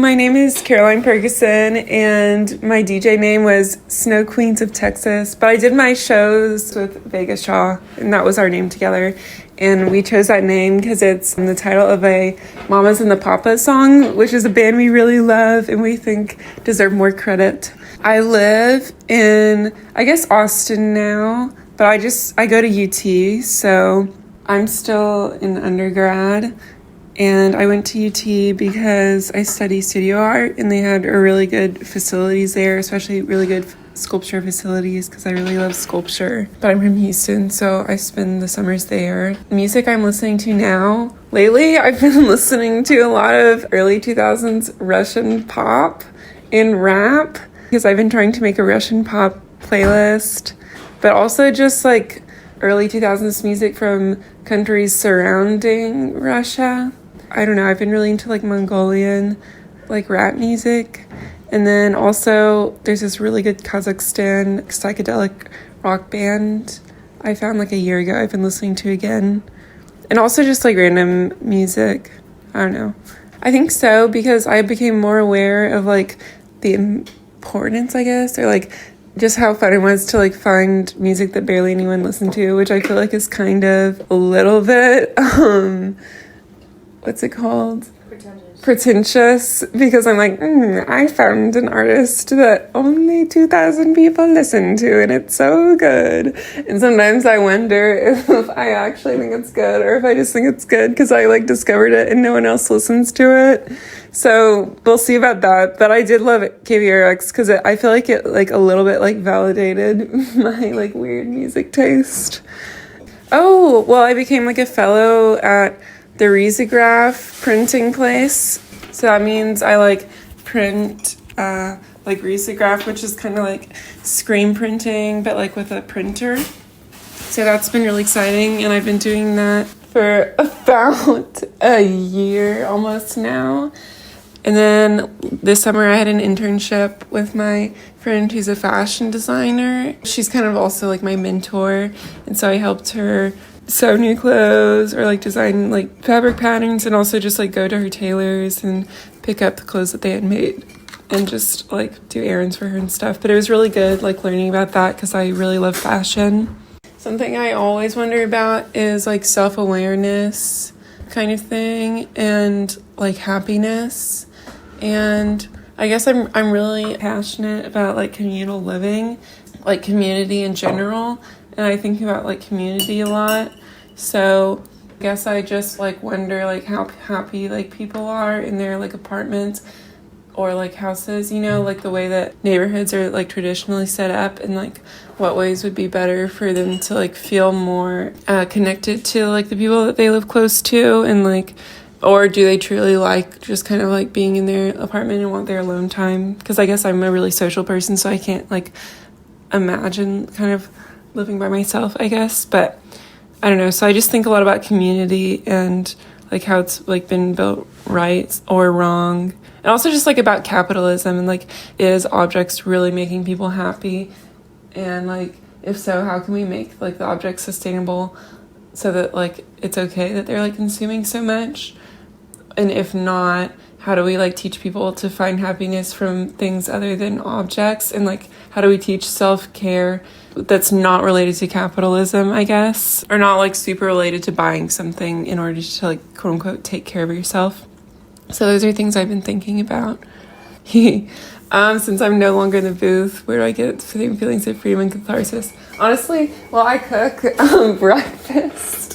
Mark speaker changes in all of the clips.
Speaker 1: my name is Caroline Ferguson, and my DJ name was Snow Queens of Texas. But I did my shows with Vega Shaw, and that was our name together. And we chose that name because it's the title of a Mamas and the Papas song, which is a band we really love and we think deserve more credit. I live in, I guess, Austin now, but I go to UT, so I'm still in undergrad. And I went to UT because I study studio art, and they had a really good facilities there, especially really good sculpture facilities because I really love sculpture. But I'm from Houston, so I spend the summers there. The music I'm listening to now, lately I've been listening to a lot of early 2000s Russian pop and rap because I've been trying to make a Russian pop playlist, but also just like early 2000s music from countries surrounding Russia. I don't know, I've been really into like Mongolian like rap music. And then also there's this really good Kazakhstan psychedelic rock band I found like a year ago I've been listening to again. And also just like random music. I don't know. I think so because I became more aware of like the importance, I guess, or like just how fun it was to like find music that barely anyone listened to, which I feel like is kind of a little bit what's it called? Pretentious, because I'm like, I found an artist that only 2,000 people listen to, and it's so good. And sometimes I wonder if I actually think it's good, or if I just think it's good because I like discovered it and no one else listens to it. So we'll see about that. But I did love KVRX because I feel like it like a little bit like validated my like weird music taste. Oh, well, I became like a fellow at the risograph printing place. So that means I like print like risograph, which is kind of like screen printing but like with a printer. So that's been really exciting, and I've been doing that for about a year almost now. And then this summer I had an internship with my friend who's a fashion designer. She's kind of also like my mentor, and so I helped her sew new clothes or like design like fabric patterns, and also just like go to her tailors and pick up the clothes that they had made and just like do errands for her and stuff. But it was really good like learning about that because I really love fashion. Something I always wonder about is like self-awareness kind of thing and like happiness. And I guess I'm really passionate about like communal living, like community in general. And I think about like community a lot. So I guess I just like wonder like how happy like people are in their like apartments or like houses, you know, like the way that neighborhoods are like traditionally set up, and like what ways would be better for them to like feel more connected to like the people that they live close to, and like, or do they truly like just kind of like being in their apartment and want their alone time? Because I guess I'm a really social person, so I can't like imagine kind of living by myself, I guess. But I don't know. So I just think a lot about community and like how it's like been built right or wrong. And also just like about capitalism and like, is objects really making people happy? And like, if so, how can we make like the objects sustainable so that like it's okay that they're like consuming so much? And if not, how do we like teach people to find happiness from things other than objects? And like, how do we teach self-care that's not related to capitalism, I guess, or not like super related to buying something in order to like quote unquote take care of yourself? So those are things I've been thinking about. Since I'm no longer in the booth, where do I get feelings of freedom and catharsis? Honestly, well, I cook breakfast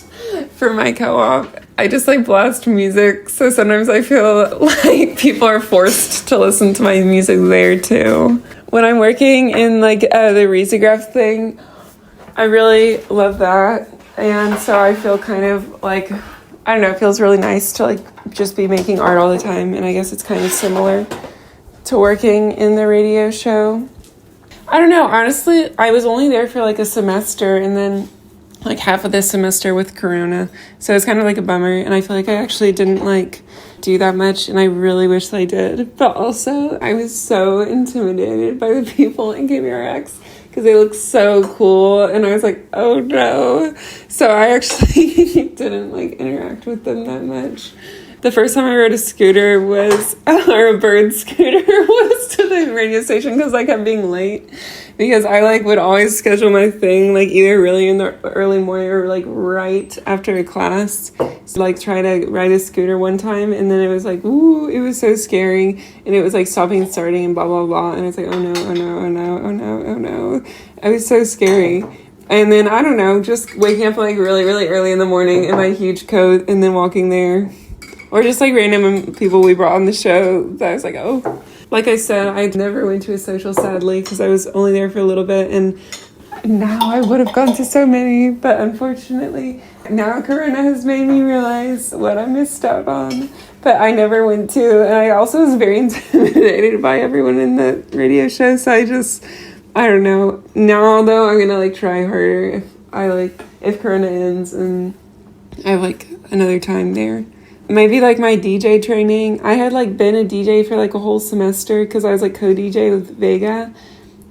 Speaker 1: for my co-op. I just like blast music, so sometimes I feel like people are forced to listen to my music there too. When I'm working in like the risograph thing, I really love that, and so I feel kind of like, I don't know, it feels really nice to like just be making art all the time, and I guess it's kind of similar to working in the radio show. I don't know, honestly, I was only there for like a semester, and then like half of this semester with Corona, so it's kind of like a bummer, and I feel like I actually didn't like do that much, and I really wish I did. But also I was so intimidated by the people in KVRX because they look so cool, and I was like, oh no. So I actually didn't like interact with them that much. The first time I rode a scooter was, or a bird scooter, was to the radio station because I kept being late. Because I like would always schedule my thing like either really in the early morning or like right after a class. So like try to ride a scooter one time, and then it was like, ooh, it was so scary, and it was like stopping and starting and blah blah blah, and it's like, oh no, oh no, oh no, oh no, oh no. It was so scary. And then I don't know, just waking up like really really early in the morning in my huge coat and then walking there, or just like random people we brought on the show that I was like, oh. Like I said, I never went to a social, sadly, because I was only there for a little bit, and now I would have gone to so many, but unfortunately, now Corona has made me realize what I missed out on, but I never went to, and I also was very intimidated by everyone in the radio show, so I don't know. Now, though, I'm gonna, like, try harder if Corona ends, and I have, like, another time there. Maybe like my DJ training. I had like been a DJ for like a whole semester because I was like co-DJ with Vega,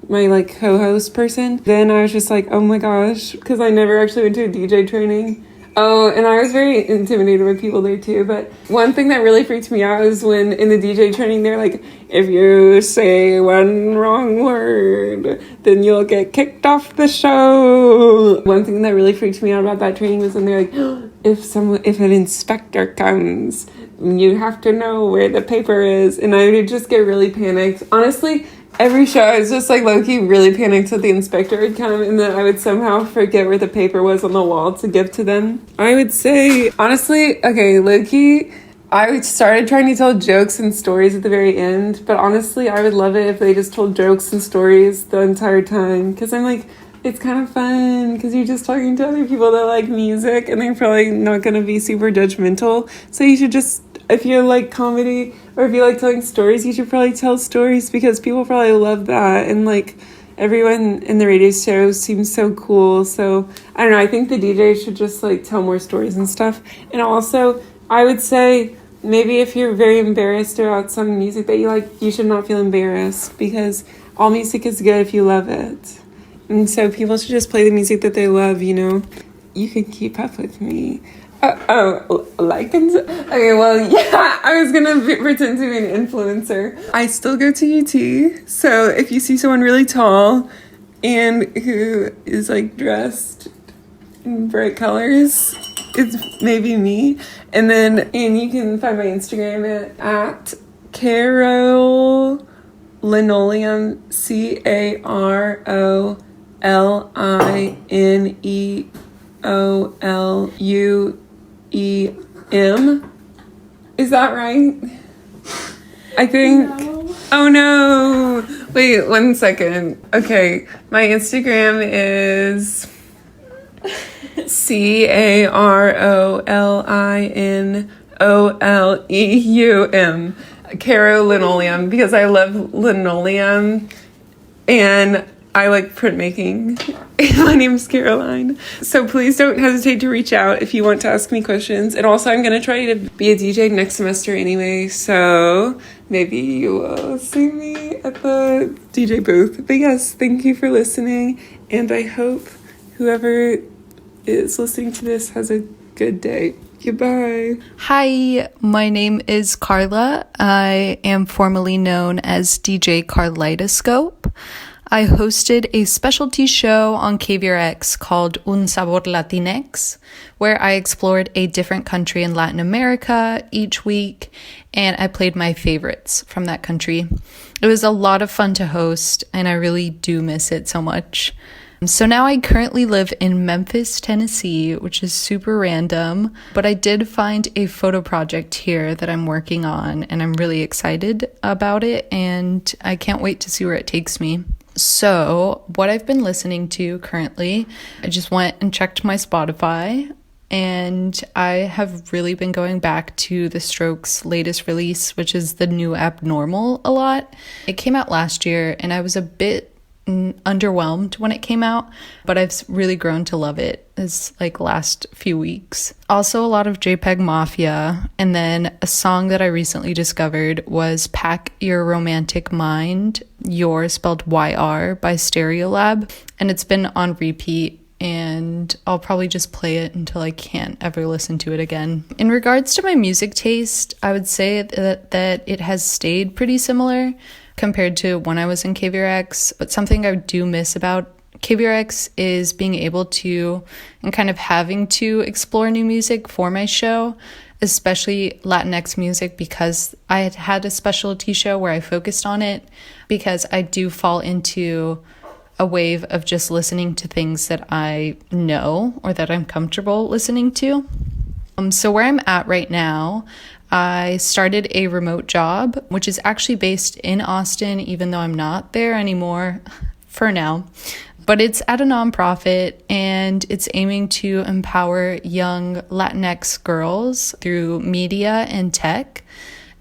Speaker 1: my like co-host person. Then I was just like, oh my gosh, because I never actually went to a DJ training. Oh, and I was very intimidated with people there too. But one thing that really freaked me out was when in the DJ training, they're like, if you say one wrong word, then you'll get kicked off the show. One thing that really freaked me out about that training was when they're like, if an inspector comes, you have to know where the paper is. And I would just get really panicked. Honestly, every show I was just like low-key really panicked that the inspector would come and then I would somehow forget where the paper was on the wall to give to them. I would say, honestly, okay, low-key, I started trying to tell jokes and stories at the very end, but honestly, I would love it if they just told jokes and stories the entire time, because I'm like, it's kind of fun, because you're just talking to other people that like music, and they're probably not going to be super judgmental, so you should just, if you like comedy, or if you like telling stories, you should probably tell stories, because people probably love that, and like, everyone in the radio show seems so cool, so, I don't know, I think the DJ should just like tell more stories and stuff, and also, I would say, maybe if you're very embarrassed about some music that you like, you should not feel embarrassed, because all music is good if you love it. And so people should just play the music that they love, you know. You can keep up with me. Okay, well, yeah, I was gonna pretend to be an influencer. I still go to UT, so if you see someone really tall and who is like dressed in bright colors, it's maybe me. And you can find my Instagram at Carol Linoleum, CarolLineoulem. Is that right? I think. No. Oh no! Wait, 1 second. Okay, my Instagram is CarolLineoulem. Caro Linoleum, because I love linoleum and I like printmaking. My name's Caroline. So please don't hesitate to reach out if you want to ask me questions. And also I'm going to try to be a DJ next semester anyway. So maybe you will see me at the DJ booth. But yes, thank you for listening. And I hope whoever is listening to this has a good day. Goodbye.
Speaker 2: Hi, my name is Karla. I am formerly known as DJ Carlidoscope. I hosted a specialty show on KVRX called Un Sabor Latinx, where I explored a different country in Latin America each week, and I played my favorites from that country. It was a lot of fun to host, and I really do miss it so much. So now I currently live in Memphis, Tennessee, which is super random, but I did find a photo project here that I'm working on, and I'm really excited about it, and I can't wait to see where it takes me. So what I've been listening to currently, I just went and checked my Spotify, and I have really been going back to The Strokes' latest release, which is The New Abnormal, a lot. It came out last year, and I was a bit underwhelmed when it came out, but I've really grown to love it this last few weeks. Also a lot of JPEG Mafia, and then a song that I recently discovered was Pack Your Romantic Mind, Your spelled YR by Stereolab, and it's been on repeat and I'll probably just play it until I can't ever listen to it again. In regards to my music taste, I would say that it has stayed pretty similar compared to when I was in KVRX, but something I do miss about KVRX is being able to and kind of having to explore new music for my show, especially Latinx music, because I had a specialty show where I focused on it, because I do fall into a wave of just listening to things that I know or that I'm comfortable listening to. So where I'm at right now, I started a remote job, which is actually based in Austin, even though I'm not there anymore for now. But it's at a nonprofit, and it's aiming to empower young Latinx girls through media and tech.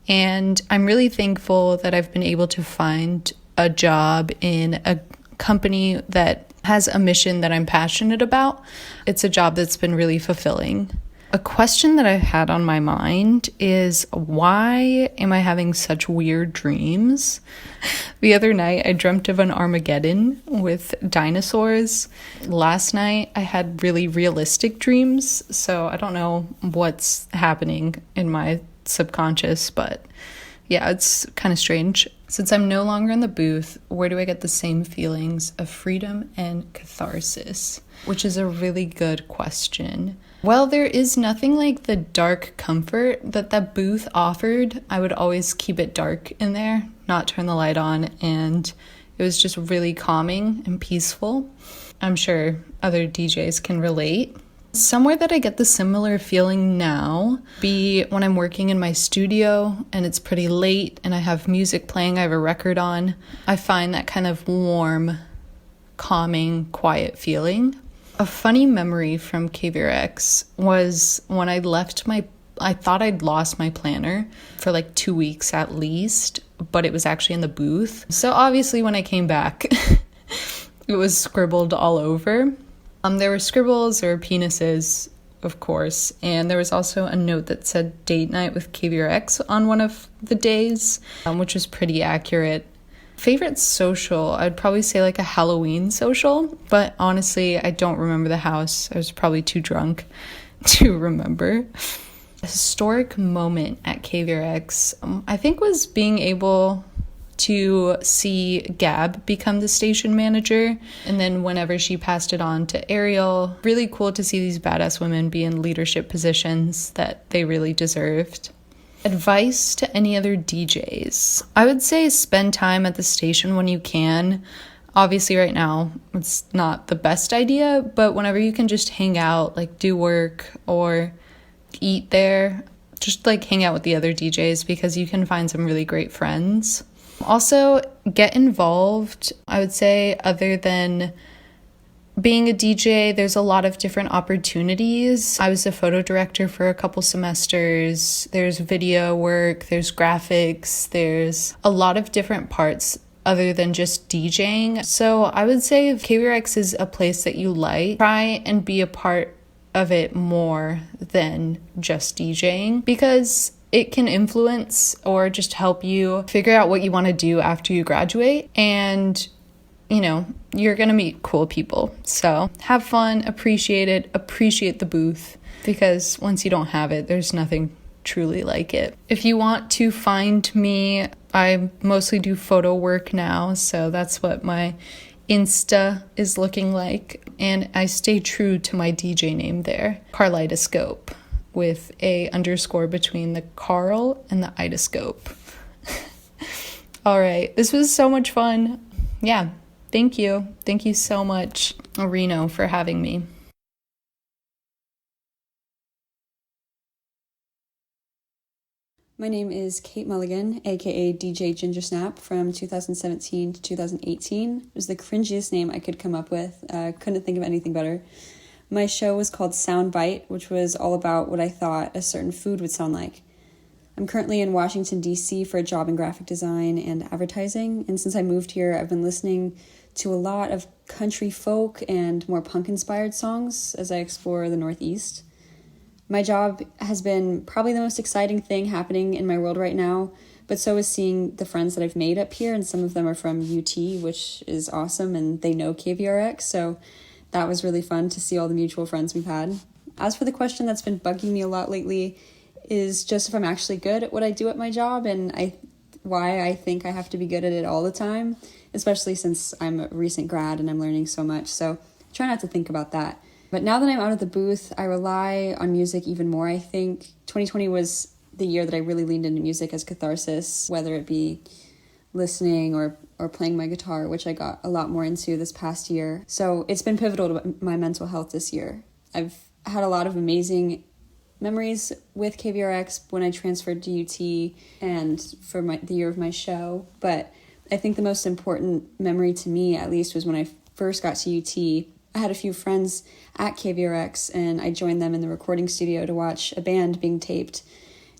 Speaker 2: And I'm really thankful that I've been able to find a job in a company that has a mission that I'm passionate about. It's a job that's been really fulfilling. A question that I've had on my mind is, why am I having such weird dreams? The other night, I dreamt of an Armageddon with dinosaurs. Last night, I had really realistic dreams, so I don't know what's happening in my subconscious, but yeah, it's kind of strange. Since I'm no longer in the booth, where do I get the same feelings of freedom and catharsis? Which is a really good question. Well, there is nothing like the dark comfort that booth offered. I would always keep it dark in there, not turn the light on, and it was just really calming and peaceful. I'm sure other DJs can relate. Somewhere that I get the similar feeling now be when I'm working in my studio and it's pretty late and I have music playing, I have a record on. I find that kind of warm, calming, quiet feeling. A funny memory from KVRX was when I thought I'd lost my planner for like 2 weeks at least, but it was actually in the booth. So obviously when I came back, it was scribbled all over. There were scribbles, there were penises, of course, and there was also a note that said date night with KVRX on one of the days, which was pretty accurate. Favorite social, I'd probably say like a Halloween social, but honestly, I don't remember the house. I was probably too drunk to remember. A historic moment at KVRX, I think, was being able to see Gab become the station manager, and then whenever she passed it on to Ariel, really cool to see these badass women be in leadership positions that they really deserved. Advice to any other DJs. I would say spend time at the station when you can. Obviously right now it's not the best idea, but whenever you can just hang out, like do work or eat there, just like hang out with the other DJs, because you can find some really great friends. Also, get involved. I would say, other than being a DJ, there's a lot of different opportunities. I was a photo director for a couple semesters. There's video work, there's graphics, there's a lot of different parts other than just DJing. So I would say if KVRX is a place that you like, try and be a part of it more than just DJing, because it can influence or just help you figure out what you want to do after you graduate. And, you know, you're going to meet cool people. So have fun, appreciate it, appreciate the booth, because once you don't have it, there's nothing truly like it. If you want to find me, I mostly do photo work now. So that's what my Insta is looking like. And I stay true to my DJ name there, Kaleidoscope, with a underscore between the Carl and the idoscope. All right, this was so much fun. Yeah, thank you. Thank you so much, Reno, for having me.
Speaker 3: My name is Kate Mulligan, aka DJ Ginger Snap, from 2017 to 2018. It was the cringiest name I could come up with. Couldn't think of anything better. My show was called Sound Bite, which was all about what I thought a certain food would sound like. I'm currently in Washington, D.C. for a job in graphic design and advertising, and since I moved here, I've been listening to a lot of country folk and more punk-inspired songs as I explore the Northeast. My job has been probably the most exciting thing happening in my world right now, but so is seeing the friends that I've made up here, and some of them are from UT, which is awesome, and they know KVRX, so that was really fun to see all the mutual friends we've had. As for the question that's been bugging me a lot lately is just if I'm actually good at what I do at my job, and why I think I have to be good at it all the time, especially since I'm a recent grad and I'm learning so much. So try not to think about that. But now that I'm out of the booth, I rely on music even more. I think 2020 was the year that I really leaned into music as catharsis, whether it be listening or playing my guitar, which I got a lot more into this past year. So it's been pivotal to my mental health this year. I've had a lot of amazing memories with KVRX when I transferred to UT and for the year of my show. But I think the most important memory to me, at least, was when I first got to UT. I had a few friends at KVRX, and I joined them in the recording studio to watch a band being taped.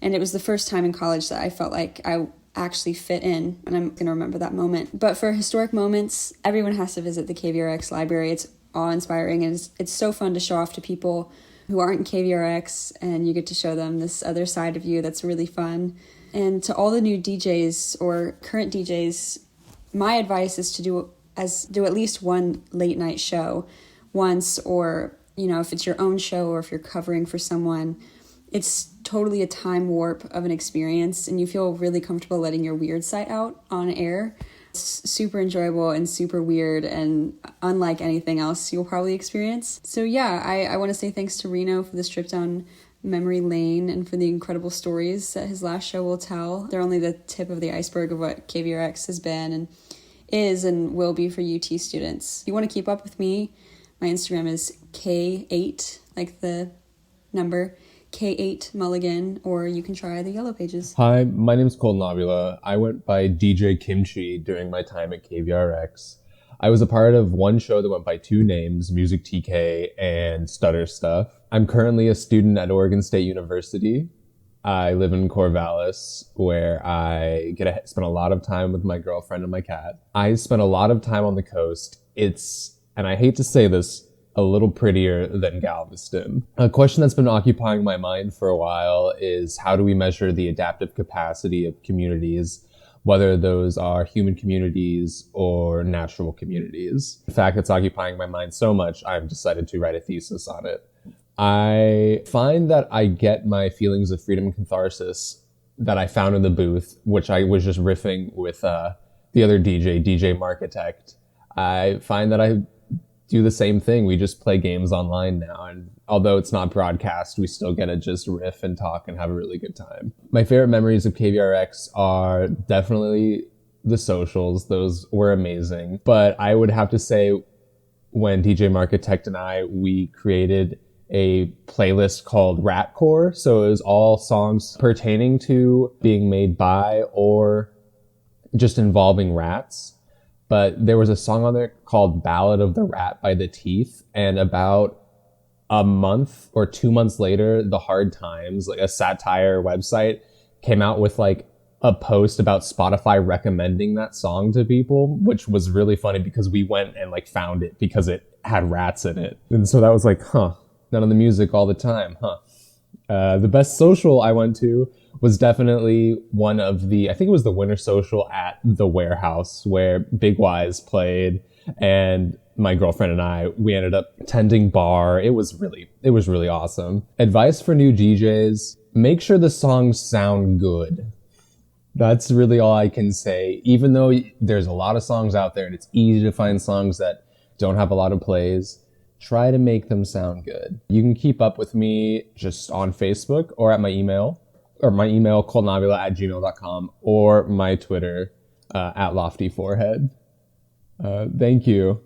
Speaker 3: And it was the first time in college that I felt like I actually fit in, and I'm going to remember that moment. But for historic moments, everyone has to visit the KVRX library. It's awe-inspiring, and it's so fun to show off to people who aren't in KVRX, and you get to show them this other side of you that's really fun. And to all the new DJs or current DJs, my advice is to do at least one late night show once, or, if it's your own show or if you're covering for someone. It's totally a time warp of an experience, and you feel really comfortable letting your weird side out on air. It's super enjoyable and super weird and unlike anything else you'll probably experience. So yeah, I want to say thanks to Reno for this trip down memory lane and for the incredible stories that his last show will tell. They're only the tip of the iceberg of what KVRX has been and is and will be for UT students. If you want to keep up with me, my Instagram is K8, like the number, K8 Mulligan, or you can try the Yellow Pages.
Speaker 4: Hi, my name is Colton. I went by DJ Kimchi during my time at KVRX. I was a part of one show that went by two names, Music TK and Stutter Stuff. I'm currently a student at Oregon State University. I live in Corvallis, where I get to spend a lot of time with my girlfriend and my cat. I spent a lot of time on the coast. And I hate to say this, a little prettier than Galveston. A question that's been occupying my mind for a while is, how do we measure the adaptive capacity of communities, whether those are human communities or natural communities? In fact, it's occupying my mind so much, I've decided to write a thesis on it. I find that I get my feelings of freedom and catharsis that I found in the booth, which I was just riffing with the other DJ Markitect. I find that I do the same thing. We just play games online now, and although it's not broadcast, we still get to just riff and talk and have a really good time. My favorite memories of KVRX are definitely the socials. Those were amazing. But I would have to say, when DJ Markitect and we created a playlist called Ratcore. So it was all songs pertaining to being made by or just involving rats. But there was a song on there called Ballad of the Rat by The Teeth. And about a month or 2 months later, The Hard Times, like a satire website, came out with like a post about Spotify recommending that song to people, which was really funny because we went and like found it because it had rats in it. And so that was like, none of the music all the time, The best social I went to was definitely one of I think it was the winter social at the Warehouse where Big Wise played, and my girlfriend and we ended up tending bar. It was really awesome. Advice for new DJs: make sure the songs sound good. That's really all I can say. Even though there's a lot of songs out there and it's easy to find songs that don't have a lot of plays, try to make them sound good. You can keep up with me just on Facebook or at my email, coltonavila@gmail.com, or my Twitter at loftyforehead. Thank you.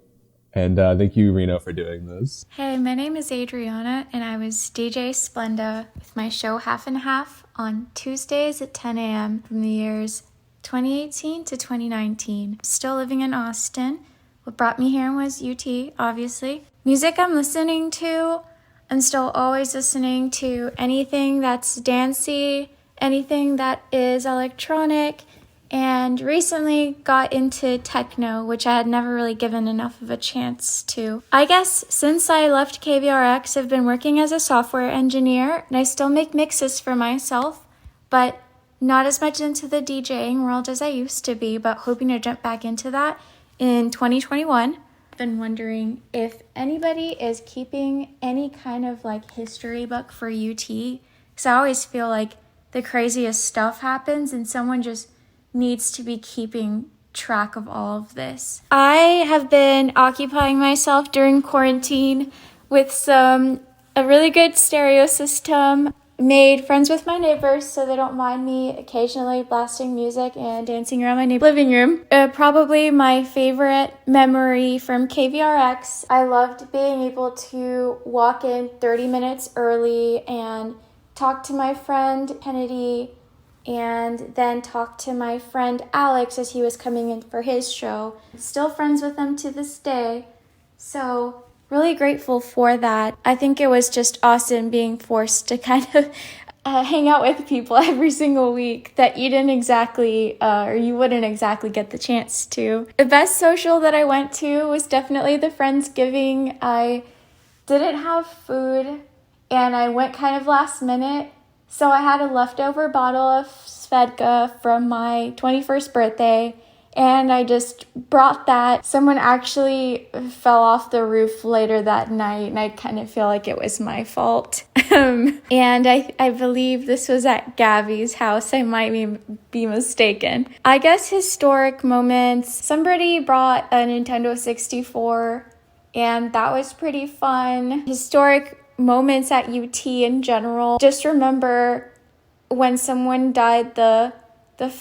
Speaker 4: And thank you, Reno, for doing this.
Speaker 5: Hey, my name is Adriana, and I was DJ Splenda with my show Half and Half on Tuesdays at 10 a.m. from the years 2018 to 2019. Still living in Austin. What brought me here was UT, obviously. Music I'm listening to, I'm still always listening to anything that's dancey, anything that is electronic, and recently got into techno, which I had never really given enough of a chance to. I guess since I left KVRX, I've been working as a software engineer, and I still make mixes for myself, but not as much into the DJing world as I used to be, but hoping to jump back into that in 2021. been wondering if anybody is keeping any kind of like history book for UT. Because I always feel like the craziest stuff happens and someone just needs to be keeping track of all of this. I have been occupying myself during quarantine with a really good stereo system. Made friends with my neighbors so they don't mind me occasionally blasting music and dancing around my living room. Probably my favorite memory from KVRX. I loved being able to walk in 30 minutes early and talk to my friend Kennedy and then talk to my friend Alex as he was coming in for his show. Still friends with him to this day. So really grateful for that. I think it was just awesome being forced to kind of hang out with people every single week that you didn't exactly, or you wouldn't exactly get the chance to. The best social that I went to was definitely the Friendsgiving. I didn't have food and I went kind of last minute. So I had a leftover bottle of Svedka from my 21st birthday. And I just brought that. Someone actually fell off the roof later that night, and I kind of feel like it was my fault. And I believe this was at Gabby's house. I might be mistaken. I guess historic moments. Somebody brought a Nintendo 64, and that was pretty fun. Historic moments at UT in general. Just remember when someone dyed the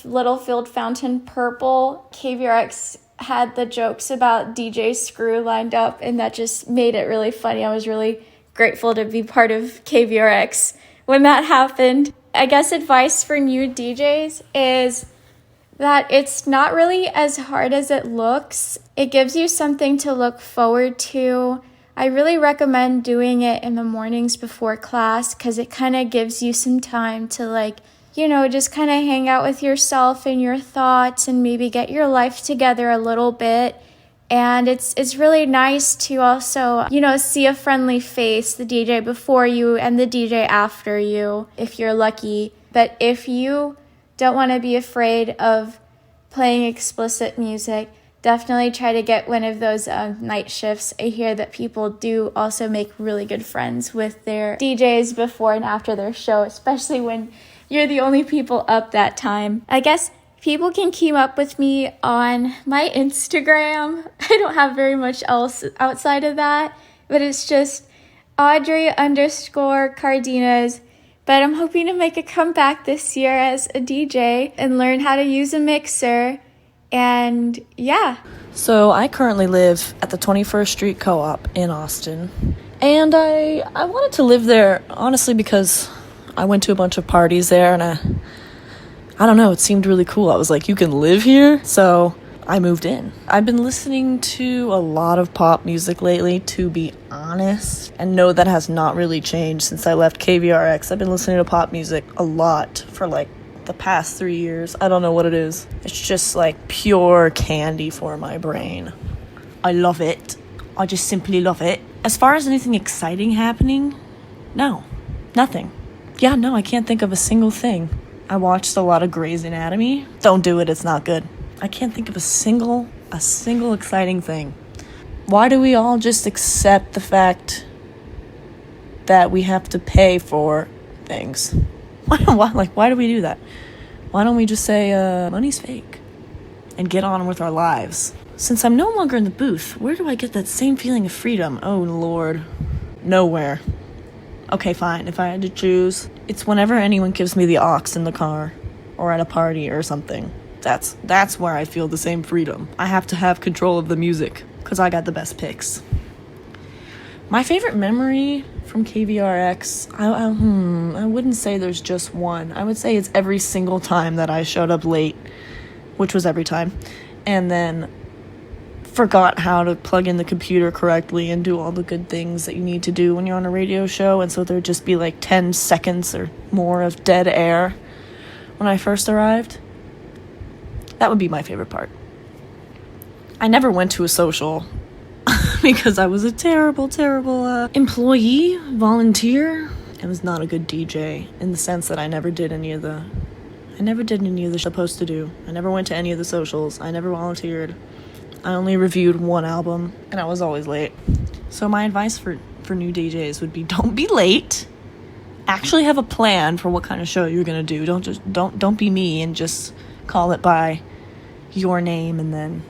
Speaker 5: little field fountain purple. KVRX had the jokes about DJ Screw lined up, and that just made it really funny. I was really grateful to be part of KVRX when that happened. I guess advice for new DJs is that it's not really as hard as it looks. It gives you something to look forward to. I really recommend doing it in the mornings before class because it kind of gives you some time to just kind of hang out with yourself and your thoughts and maybe get your life together a little bit. And it's really nice to also, see a friendly face, the DJ before you and the DJ after you, if you're lucky. But if you don't want to be afraid of playing explicit music, definitely try to get one of those night shifts. I hear that people do also make really good friends with their DJs before and after their show, especially when you're the only people up that time. I guess people can keep up with me on my Instagram. I don't have very much else outside of that, but it's just Audrey_Cardenas. But I'm hoping to make a comeback this year as a DJ and learn how to use a mixer. And yeah.
Speaker 6: So I currently live at the 21st Street Co-op in Austin. And I wanted to live there, honestly, because I went to a bunch of parties there, and I don't know, it seemed really cool. I was like, you can live here? So I moved in. I've been listening to a lot of pop music lately, to be honest, and no, that has not really changed since I left KVRX. I've been listening to pop music a lot for the past 3 years. I don't know what it is. It's just pure candy for my brain. I love it. I just simply love it. As far as anything exciting happening, no, nothing. Yeah, no, I can't think of a single thing. I watched a lot of Grey's Anatomy. Don't do it, it's not good. I can't think of a single exciting thing. Why do we all just accept the fact that we have to pay for things? Why do we do that? Why don't we just say, money's fake and get on with our lives? Since I'm no longer in the booth, where do I get that same feeling of freedom? Oh, Lord. Nowhere. Okay, fine. If I had to choose, it's whenever anyone gives me the aux in the car or at a party or something. That's where I feel the same freedom. I have to have control of the music because I got the best picks. My favorite memory from KVRX, I wouldn't say there's just one. I would say it's every single time that I showed up late, which was every time, and then forgot how to plug in the computer correctly and do all the good things that you need to do when you're on a radio show, and so there'd just be 10 seconds or more of dead air when I first arrived. That would be my favorite part. I never went to a social because I was a terrible employee, volunteer. I was not a good DJ in the sense that I never did any of the supposed to do. I never went to any of the socials. I never volunteered. I only reviewed one album, and I was always late. So my advice for new DJs would be don't be late. Actually have a plan for what kind of show you're gonna do. Don't be me and just call it by your name and then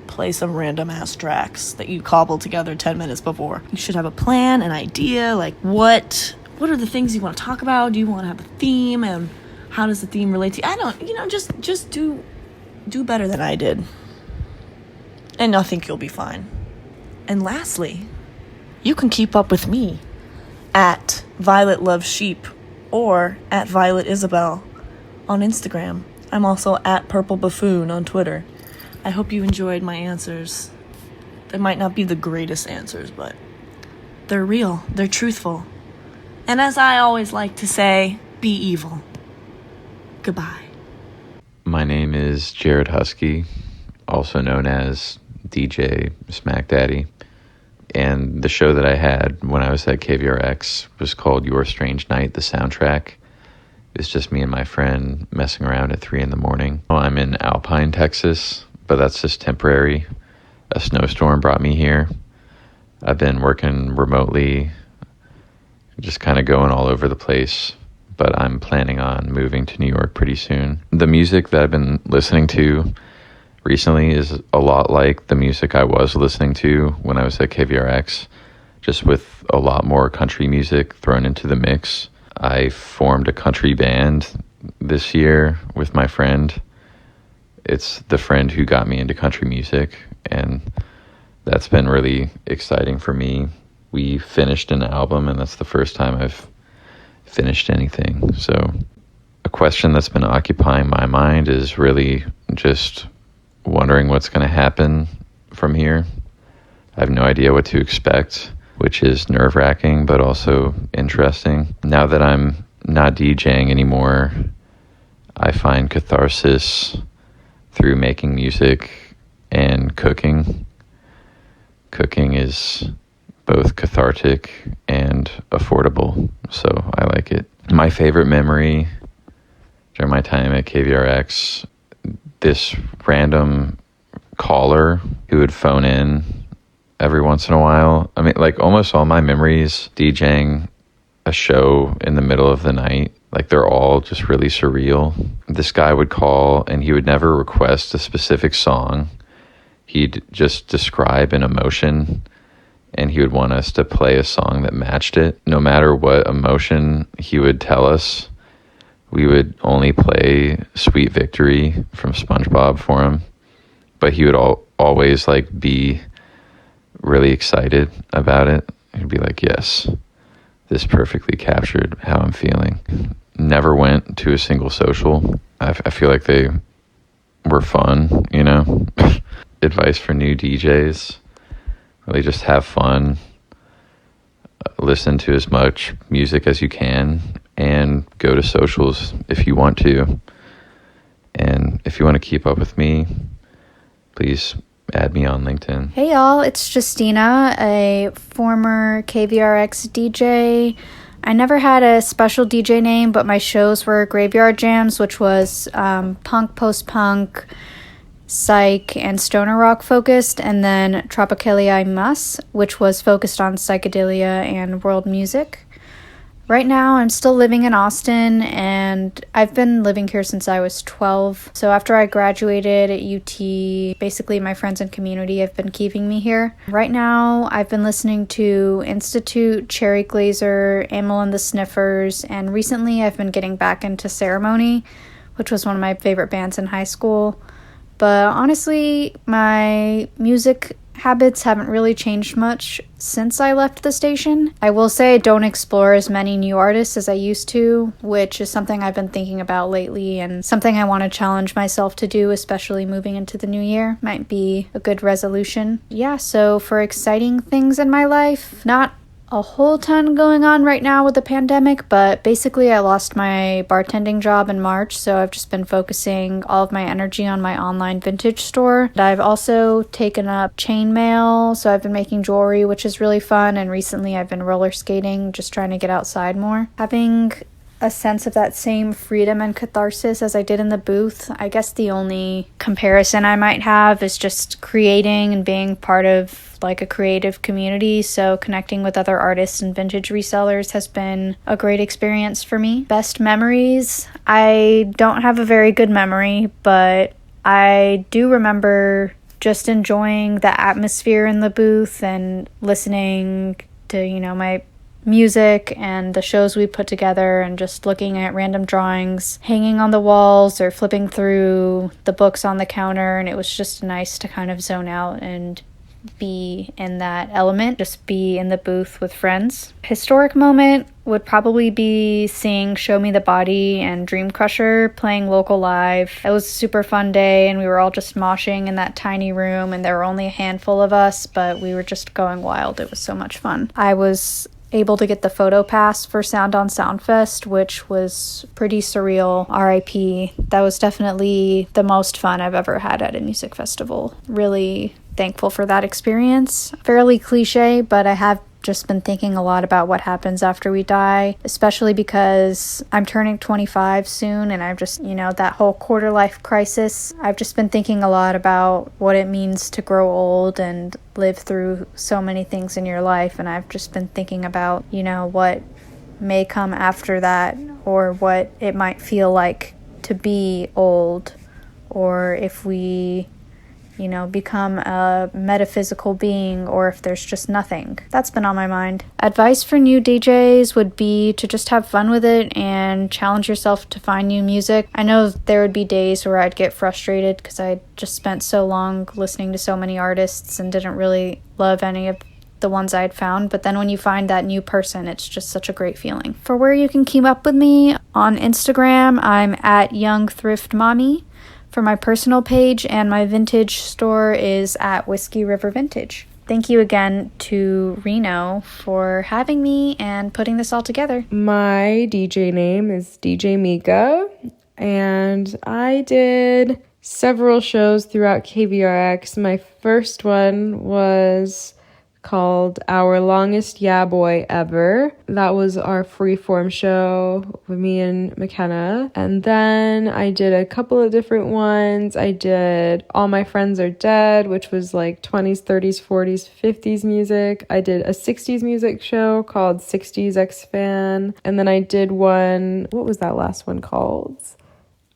Speaker 6: play some random ass tracks that you cobbled together 10 minutes before. You should have a plan, an idea, like what are the things you want to talk about? Do you want to have a theme, and how does the theme relate to you? I don't, just do better than I did. And I think you'll be fine. And lastly, you can keep up with me at Violet Loves Sheep or at Violet Isabel on Instagram. I'm also at Purple Buffoon on Twitter. I hope you enjoyed my answers. They might not be the greatest answers, but they're real, they're truthful. And as I always like to say, be evil. Goodbye.
Speaker 7: My name is Jared Husky, also known as DJ Smack Daddy. And the show that I had when I was at KVRX was called Your Strange Night, the soundtrack. It's just me and my friend messing around at 3 a.m. I'm in Alpine, Texas, but that's just temporary. A snowstorm brought me here. I've been working remotely, just kind of going all over the place, but I'm planning on moving to New York pretty soon. The music that I've been listening to recently is a lot like the music I was listening to when I was at KVRX, just with a lot more country music thrown into the mix. I formed a country band this year with my friend. It's the friend who got me into country music, and that's been really exciting for me. We finished an album, and that's the first time I've finished anything. So a question that's been occupying my mind is really just wondering what's going to happen from here. I have no idea what to expect, which is nerve-wracking, but also interesting. Now that I'm not DJing anymore, I find catharsis through making music and cooking. Cooking is both cathartic and affordable, so I like it. My favorite memory during my time at KVRX, this random caller who would phone in every once in a while. I mean, like almost all my memories DJing a show in the middle of the night, like they're all just really surreal. This guy would call and he would never request a specific song. He'd just describe an emotion and he would want us to play a song that matched it. No matter what emotion he would tell us, we would only play Sweet Victory from SpongeBob for him. But he would always like be really excited about it. He'd be like, yes, this perfectly captured how I'm feeling. Never went to a single social. I feel like they were fun, you know? Advice for new DJs, really just have fun, listen to as much music as you can, and go to socials if you want to. And if you want to keep up with me, please add me on LinkedIn.
Speaker 5: Hey y'all, it's Justina, a former KVRX DJ. I never had a special DJ name, but my shows were Graveyard Jams, which was punk, post-punk, psych, and stoner rock focused, and then Tropicalia Mas, which was focused on psychedelia and world music. Right now, I'm still living in Austin, and I've been living here since I was 12. So after I graduated at UT, basically my friends and community have been keeping me here. Right now, I've been listening to Institute, Cherry Glazer, Amyl and the Sniffers, and recently I've been getting back into Ceremony, which was one of my favorite bands in high school. But honestly, my music habits haven't really changed much since I left the station. I will say I don't explore as many new artists as I used to, which is something I've been thinking about lately and something I want to challenge myself to do, especially moving into the new year. Might be a good resolution. Yeah, so for exciting things in my life, not a whole ton going on right now with the pandemic, but basically I lost my bartending job in March, so I've just been focusing all of my energy on my online vintage store. And I've also taken up chainmail, so I've been making jewelry, which is really fun, and recently I've been roller skating, just trying to get outside more. Having
Speaker 8: a sense of that same freedom and catharsis as I did in the booth. I guess the only comparison I might have is just creating and being part of like a creative community. So connecting with other artists and vintage resellers has been a great experience for me. Best memories, I don't have a very good memory, but I do remember just enjoying the atmosphere in the booth and listening to, my music and the shows we put together, and just looking at random drawings hanging on the walls or flipping through the books on the counter. And it was just nice to kind of zone out and be in that element, just be in the booth with friends. Historic moment would probably be seeing Show Me the Body and Dream Crusher playing local live. It was a super fun day, and we were all just moshing in that tiny room, and there were only a handful of us, but we were just going wild. It was so much fun. I was able to get the photo pass for Sound on Soundfest, which was pretty surreal. RIP. That was definitely the most fun I've ever had at a music festival. Really thankful for that experience. Fairly cliche, but I have just been thinking a lot about what happens after we die, especially because I'm turning 25 soon, and I've just, that whole quarter life crisis. I've just been thinking a lot about what it means to grow old and live through so many things in your life, and I've just been thinking about, what may come after that, or what it might feel like to be old, or if we become a metaphysical being, or if there's just nothing. That's been on my mind. Advice for new DJs would be to just have fun with it and challenge yourself to find new music. I know there would be days where I'd get frustrated because I just spent so long listening to so many artists and didn't really love any of the ones I'd found, but then when you find that new person, it's just such a great feeling. For where you can keep up with me, on Instagram, I'm at Young Thrift Mommy for my personal page, and my vintage store is at Whiskey River Vintage. Thank you again to Reno for having me and putting this all together.
Speaker 1: My DJ name is DJ Mika, and I did several shows throughout KVRX. My first one was called Our Longest Yeah Boy Ever. That was our freeform show with me and McKenna. And then I did a couple of different ones. I did All My Friends Are Dead, which was like 20s, 30s, 40s, 50s music. I did a 60s music show called 60s X Fan. And then I did one, what was that last one called?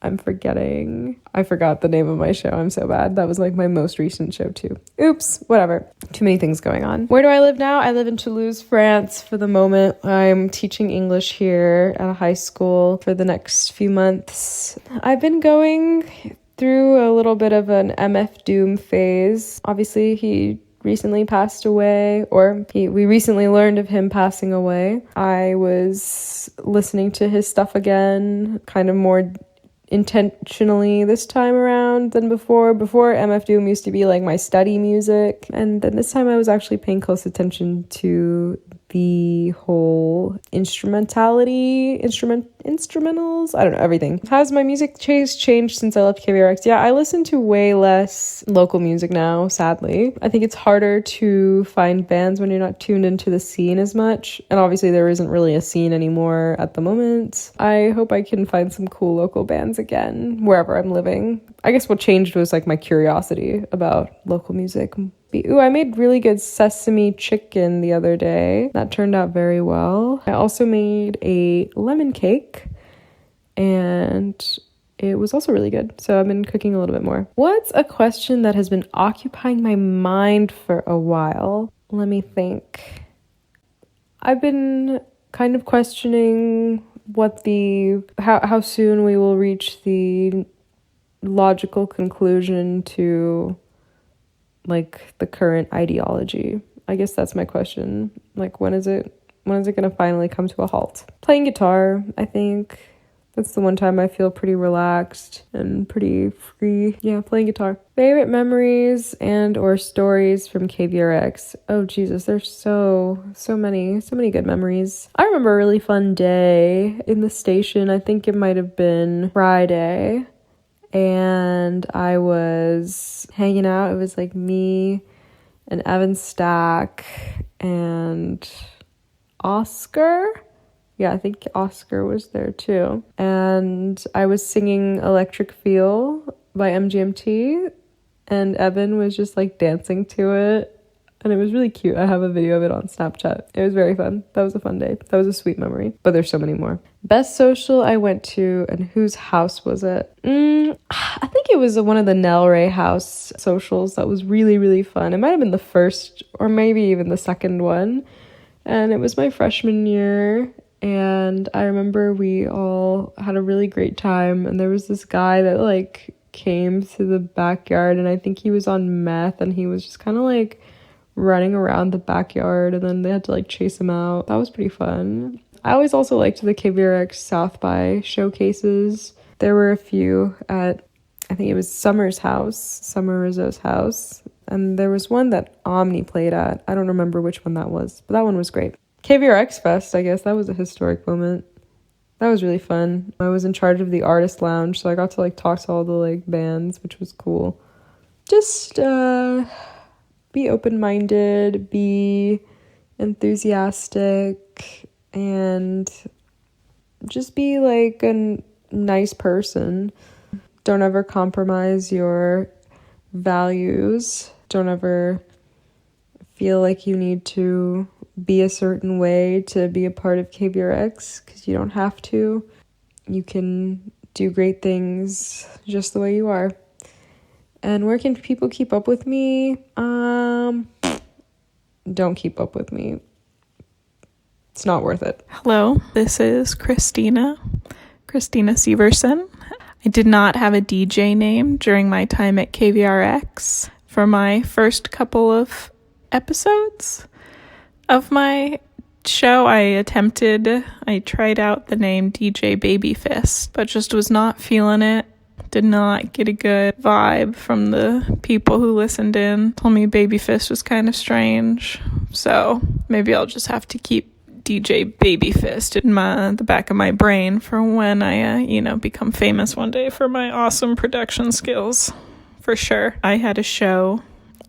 Speaker 1: I'm forgetting. I forgot the name of my show. I'm so bad. That was like my most recent show too. Oops, whatever. Too many things going on. Where do I live now? I live in Toulouse, France for the moment. I'm teaching English here at a high school for the next few months. I've been going through a little bit of an MF Doom phase. Obviously, he recently passed away, or we recently learned of him passing away. I was listening to his stuff again, kind of more intentionally this time around than before. Before, MF Doom used to be like my study music, and then this time I was actually paying close attention to the whole instrumentals, I don't know, everything. Has my music taste changed since I left KVRX? Yeah, I listen to way less local music now, sadly. I think it's harder to find bands when you're not tuned into the scene as much, and obviously there isn't really a scene anymore at the moment. I hope I can find some cool local bands again wherever I'm living. I guess what changed was like my curiosity about local music. Ooh, I made really good sesame chicken the other day. That turned out very well. I also made a lemon cake, and it was also really good. So I've been cooking a little bit more. What's a question that has been occupying my mind for a while? Let me think. I've been kind of questioning how soon we will reach the logical conclusion to like the current ideology. I guess that's my question. Like, when is it going to finally come to a halt? Playing guitar, I think. That's the one time I feel pretty relaxed and pretty free. Yeah, playing guitar. Favorite memories and or stories from KVRX. Oh, Jesus, there's so many good memories. I remember a really fun day in the station. I think it might have been Friday. And I was hanging out. It was like me and Evan Stack and Oscar Yeah, I think Oscar was there too. And I was singing Electric Feel by MGMT, and Evan was just like dancing to it. And it was really cute. I have a video of it on Snapchat. It was very fun. That was a fun day. That was a sweet memory. But there's so many more. Best social I went to, and whose house was it? I think it was one of the Nell Ray house socials that was really, really fun. It might have been the first or maybe even the second one. And it was my freshman year. And I remember we all had a really great time. And there was this guy that like came to the backyard, and I think he was on meth, and he was just kind of like running around the backyard, and then they had to like chase him out. That was pretty fun. I always also liked the KVRX South by showcases. There were a few at, I think it was Summer Rizzo's house, and there was one that Omni played at. I don't remember which one that was, but that one was great. KVRX Fest, I guess, that was a historic moment. That was really fun. I was in charge of the artist lounge, so I got to like talk to all the like bands, which was cool. Just be open-minded, be enthusiastic, and just be like a nice person. Don't ever compromise your values. Don't ever feel like you need to be a certain way to be a part of KVRX, because you don't have to. You can do great things just the way you are. And where can people keep up with me? Don't keep up with me. It's not worth it.
Speaker 9: Hello, this is Christina Severson. I did not have a DJ name during my time at KVRX. For my first couple of episodes of my show, I tried out the name DJ Babyfist, but just was not feeling it. Did not get a good vibe from the people who listened in. Told me Babyfist was kind of strange. So maybe I'll just have to keep DJ Babyfist in the back of my brain for when I, become famous one day for my awesome production skills. For sure. I had a show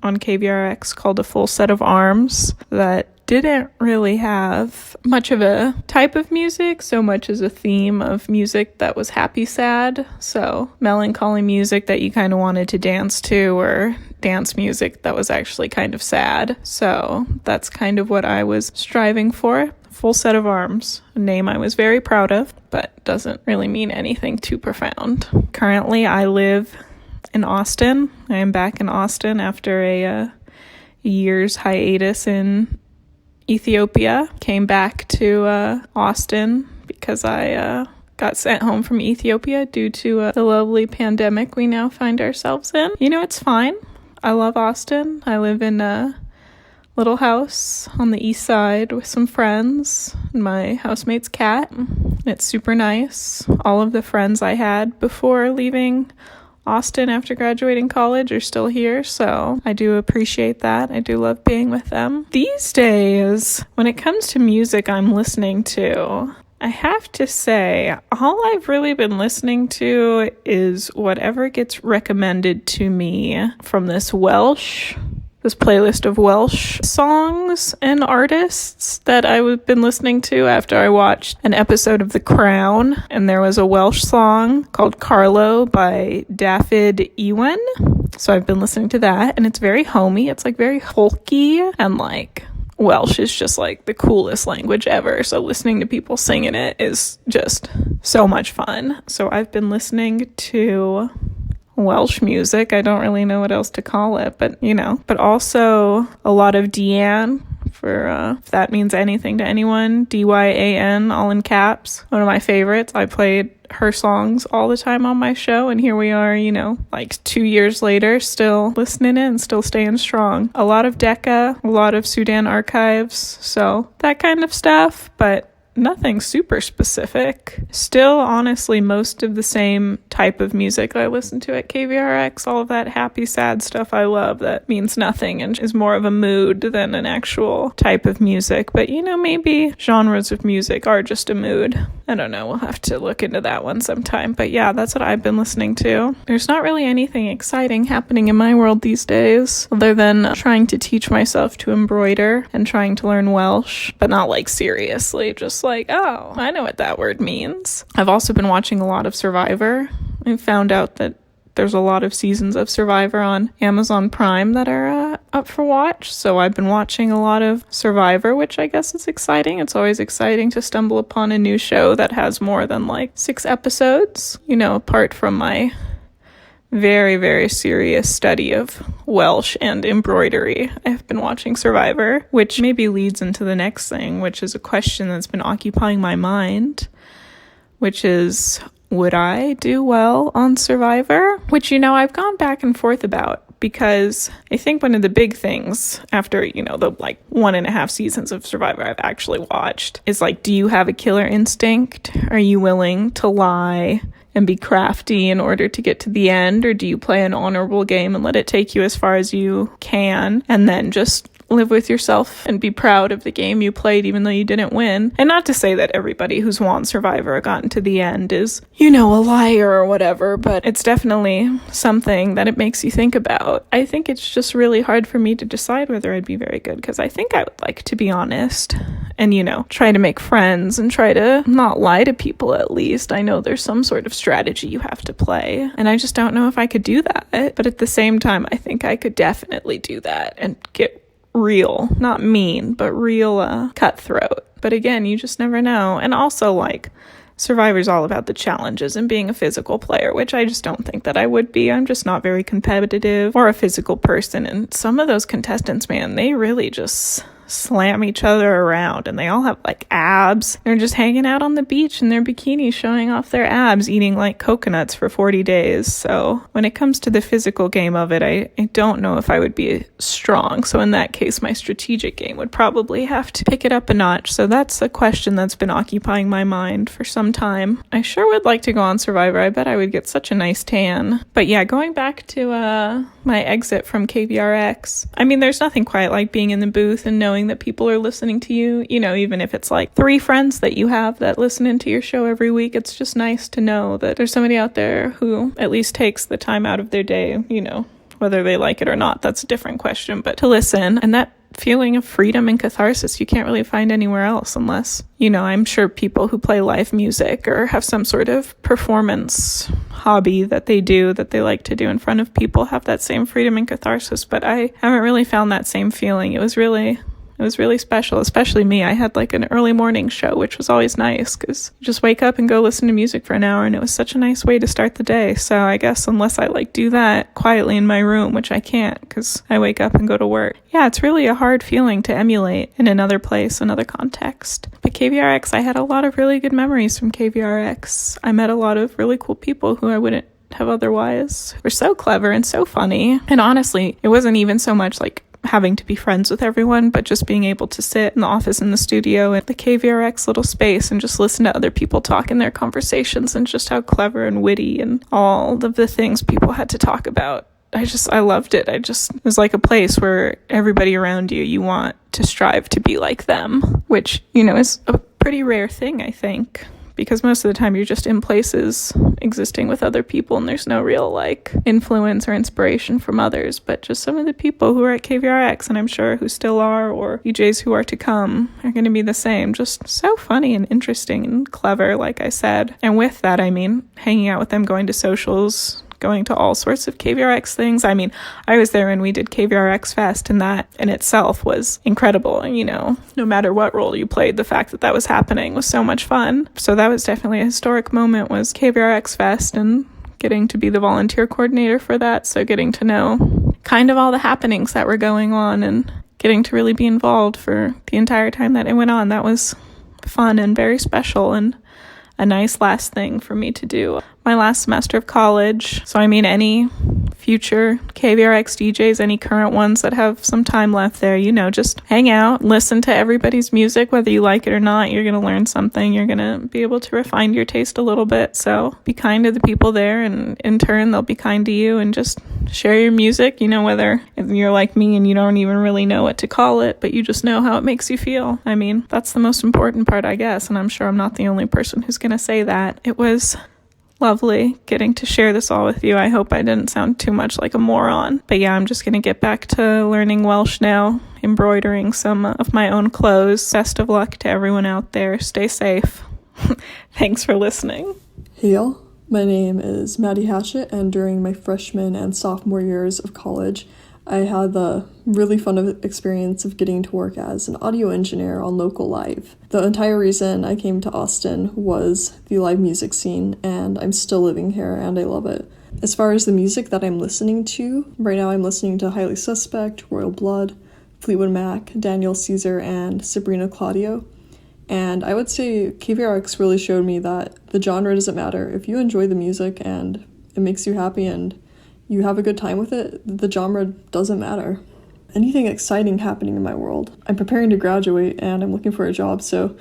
Speaker 9: on KVRX called A Full Set of Arms that didn't really have much of a type of music, so much as a theme of music that was happy sad. So melancholy music that you kind of wanted to dance to, or dance music that was actually kind of sad. So that's kind of what I was striving for. Full Set of Arms, a name I was very proud of, but doesn't really mean anything too profound. Currently, I live in Austin. I am back in Austin after a year's hiatus in Ethiopia. Came back to Austin because I got sent home from Ethiopia due to the lovely pandemic we now find ourselves in. It's fine. I love Austin. I live in a little house on the east side with some friends and my housemate's cat. It's super nice. All of the friends I had before leaving Austin after graduating college are still here, so I do appreciate that. I do love being with them. These days, when it comes to music I'm listening to, I have to say, all I've really been listening to is whatever gets recommended to me from this playlist of Welsh songs and artists that I've been listening to after I watched an episode of The Crown, and there was a Welsh song called Karla by Dafydd Iwan. So I've been listening to that, and it's very homey. It's like very folky, and like Welsh is just like the coolest language ever. So listening to people singing it is just so much fun. So I've been listening to Welsh music. I don't really know what else to call it, but but also a lot of Deanne, for if that means anything to anyone. DYAN, all in caps. One of my favorites. I played her songs all the time on my show, and here we are, like 2 years later, still listening in, still staying strong. A lot of Decca, a lot of Sudan Archives, so that kind of stuff, but nothing super specific. Still, honestly, most of the same type of music I listen to at KVRX, all of that happy, sad stuff I love that means nothing and is more of a mood than an actual type of music. But, maybe genres of music are just a mood. I don't know, we'll have to look into that one sometime. But yeah, that's what I've been listening to. There's not really anything exciting happening in my world these days, other than trying to teach myself to embroider and trying to learn Welsh, but not like seriously, just like, oh, I know what that word means. I've also been watching a lot of Survivor. I found out that there's a lot of seasons of Survivor on Amazon Prime that are up for watch. So I've been watching a lot of Survivor, which I guess is exciting. It's always exciting to stumble upon a new show that has more than like 6 episodes. You know, apart from my very, very serious study of Welsh and embroidery, I've been watching Survivor, which maybe leads into the next thing, which is a question that's been occupying my mind, which is, would I do well on Survivor? Which, you know, I've gone back and forth about, because I think one of the big things after, you know, the like 1.5 seasons of Survivor I've actually watched is like, do you have a killer instinct? Are you willing to lie and be crafty in order to get to the end? Or do you play an honorable game and let it take you as far as you can and then just live with yourself and be proud of the game you played even though you didn't win? And not to say that everybody who's won Survivor or gotten to the end is, you know, a liar or whatever, but it's definitely something that it makes you think about. I think it's just really hard for me to decide whether I'd be very good, because I think I would like to be honest and, you know, try to make friends and try to not lie to people. At least I know there's some sort of strategy you have to play, and I just don't know if I could do that. But at the same time, I think I could definitely do that and get real, not mean, but real cutthroat. But again, you just never know. And also, like, Survivor's all about the challenges and being a physical player, which I just don't think that I would be. I'm just not very competitive or a physical person. And some of those contestants, man, they really just slam each other around, and they all have like abs. They're just hanging out on the beach in their bikinis showing off their abs, eating like coconuts for 40 days. So when it comes to the physical game of it, I don't know if I would be strong. So in that case, my strategic game would probably have to pick it up a notch. So that's a question that's been occupying my mind for some time. I sure would like to go on Survivor. I bet I would get such a nice tan. But yeah, going back to my exit from KVRX, I mean, there's nothing quite like being in the booth and knowing that people are listening to you, you know, even if it's like 3 friends that you have that listen into your show every week. It's just nice to know that there's somebody out there who at least takes the time out of their day, you know, whether they like it or not, that's a different question, but to listen. And that feeling of freedom and catharsis you can't really find anywhere else, unless, you know, I'm sure people who play live music or have some sort of performance hobby that they like to do in front of people have that same freedom and catharsis, but I haven't really found that same feeling. It was really special, especially me. I had like an early morning show, which was always nice because you just wake up and go listen to music for an hour, and it was such a nice way to start the day. So I guess unless I like do that quietly in my room, which I can't because I wake up and go to work. Yeah, it's really a hard feeling to emulate in another place, another context. But KVRX, I had a lot of really good memories from KVRX. I met a lot of really cool people who I wouldn't have otherwise. Were so clever and so funny. And honestly, it wasn't even so much like having to be friends with everyone, but just being able to sit in the office, in the studio, in the KVRX little space and just listen to other people talk in their conversations, and just how clever and witty and all of the things people had to talk about. I loved it. It was like a place where everybody around you want to strive to be like them, which, you know, is a pretty rare thing, I think. Because most of the time you're just in places existing with other people and there's no real like influence or inspiration from others. But just some of the people who are at KVRX, and I'm sure who still are, or DJs who are to come, are going to be the same. Just so funny and interesting and clever, like I said. And with that, I mean, hanging out with them, going to socials, going to all sorts of KVRX things. I mean, I was there when we did KVRX Fest, and that in itself was incredible. And, you know, no matter what role you played, the fact that that was happening was so much fun. So that was definitely a historic moment, was KVRX Fest, and getting to be the volunteer coordinator for that. So getting to know kind of all the happenings that were going on and getting to really be involved for the entire time that it went on. That was fun and very special, and a nice last thing for me to do my last semester of college. So I mean, any future KVRX DJs, any current ones that have some time left there, you know, just hang out, listen to everybody's music, whether you like it or not. You're going to learn something. You're going to be able to refine your taste a little bit. So be kind to the people there, and in turn, they'll be kind to you, and just share your music, you know, whether you're like me and you don't even really know what to call it, but you just know how it makes you feel. I mean, that's the most important part, I guess. And I'm sure I'm not the only person who's going to say that. It was lovely getting to share this all with you. I hope I didn't sound too much like a moron. But yeah, I'm just going to get back to learning Welsh now, embroidering some of my own clothes. Best of luck to everyone out there. Stay safe. Thanks for listening.
Speaker 10: Hey y'all, my name is Maddy Hatchett, and during my freshman and sophomore years of college, I had the really fun experience of getting to work as an audio engineer on Local Live. The entire reason I came to Austin was the live music scene, and I'm still living here and I love it. As far as the music that I'm listening to, right now I'm listening to Highly Suspect, Royal Blood, Fleetwood Mac, Daniel Caesar, and Sabrina Claudio. And I would say KVRX really showed me that the genre doesn't matter. If you enjoy the music and it makes you happy and you have a good time with it, the genre doesn't matter. Anything exciting happening in my world. I'm preparing to graduate and I'm looking for a job, so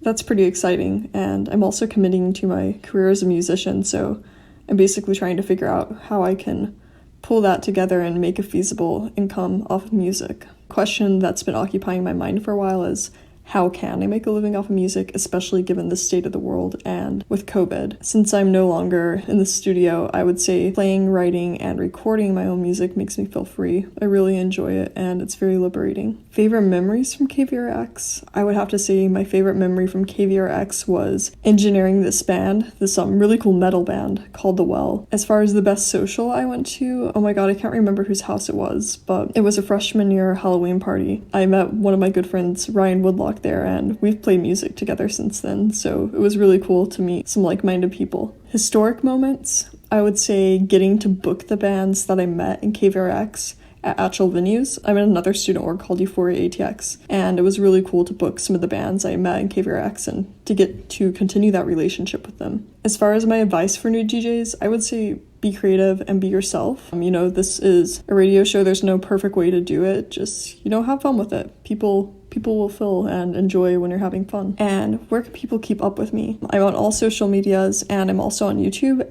Speaker 10: that's pretty exciting. And I'm also committing to my career as a musician, so I'm basically trying to figure out how I can pull that together and make a feasible income off of music. Question that's been occupying my mind for a while is, how can I make a living off of music, especially given the state of the world and with COVID? Since I'm no longer in the studio, I would say playing, writing, and recording my own music makes me feel free. I really enjoy it, and it's very liberating. Favorite memories from KVRX? I would have to say my favorite memory from KVRX was engineering this band, this really cool metal band called The Well. As far as the best social I went to, oh my god, I can't remember whose house it was, but it was a freshman year Halloween party. I met one of my good friends, Ryan Woodlock, there, and we've played music together since then, so it was really cool to meet some like-minded people. Historic moments, I would say getting to book the bands that I met in KVRX at actual venues. I'm in another student org called Euphoria ATX, and it was really cool to book some of the bands I met in KVRX and to get to continue that relationship with them. As far as my advice for new DJs, I would say be creative and be yourself. This is a radio show, there's no perfect way to do it, just, have fun with it. People will feel and enjoy when you're having fun. And where can people keep up with me? I'm on all social medias, and I'm also on YouTube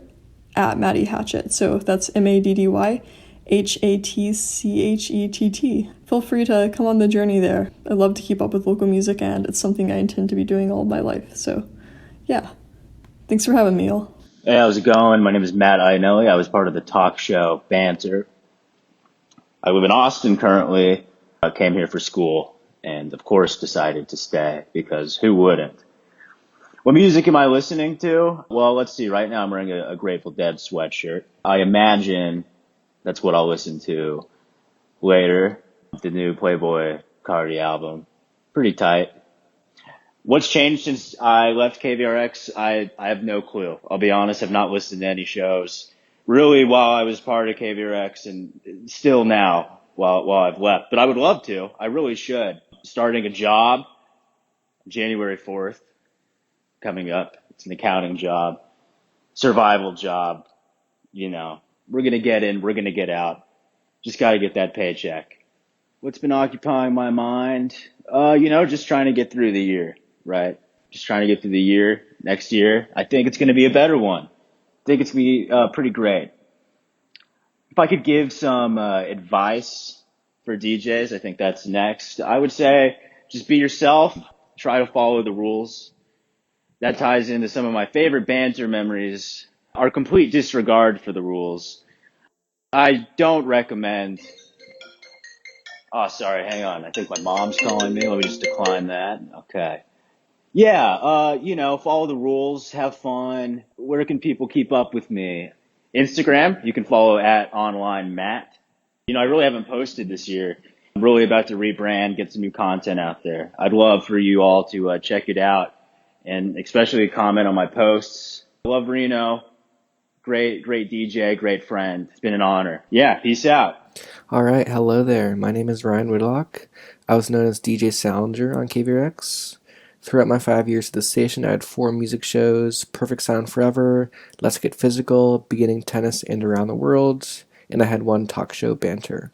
Speaker 10: at Maddy Hatchett. So that's MADDYHATCHETT. Feel free to come on the journey there. I love to keep up with local music, and it's something I intend to be doing all my life. So, yeah. Thanks for having me, all.
Speaker 11: Hey, how's it going? My name is Matt Ionelli. I was part of the talk show Banter. I live in Austin currently. I came here for school and, of course, decided to stay because who wouldn't? What music am I listening to? Well, let's see. Right now I'm wearing a Grateful Dead sweatshirt. I imagine that's what I'll listen to later. The new Playboy Cardi album. Pretty tight. What's changed since I left KVRX? I have no clue. I'll be honest, I've not listened to any shows really while I was part of KVRX and still now while I've left. But I would love to. I really should. Starting a job January 4th coming up. It's an accounting job, survival job. We're going to get in, we're going to get out. Just got to get that paycheck. What's been occupying my mind? Just trying to get through the year. Right? Just trying to get through the year. Next year, I think it's going to be a better one. I think it's going to be pretty great. If I could give some advice for DJs, I think that's next. I would say just be yourself. Try to follow the rules. That ties into some of my favorite banter memories, our complete disregard for the rules. I don't recommend... Oh, sorry, hang on. I think my mom's calling me. Let me just decline that. Okay. Yeah, follow the rules, have fun. Where can people keep up with me? Instagram, you can follow at onlinemat. I really haven't posted this year. I'm really about to rebrand, get some new content out there. I'd love for you all to check it out and especially comment on my posts. I love Reno. Great DJ, great friend. It's been an honor. Yeah, peace out.
Speaker 12: All right, hello there. My name is Ryan Whitlock. I was known as DJ Salinger on KVRX. Throughout my 5 years at the station, I had 4 music shows: Perfect Sound Forever, Let's Get Physical, Beginning Tennis, and Around the World, and I had 1 talk show, Banter.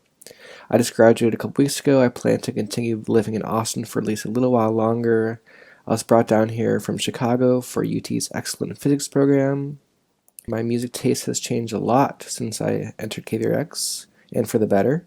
Speaker 12: I just graduated a couple weeks ago. I plan to continue living in Austin for at least a little while longer. I was brought down here from Chicago for UT's excellent physics program. My music taste has changed a lot since I entered KVRX, and for the better.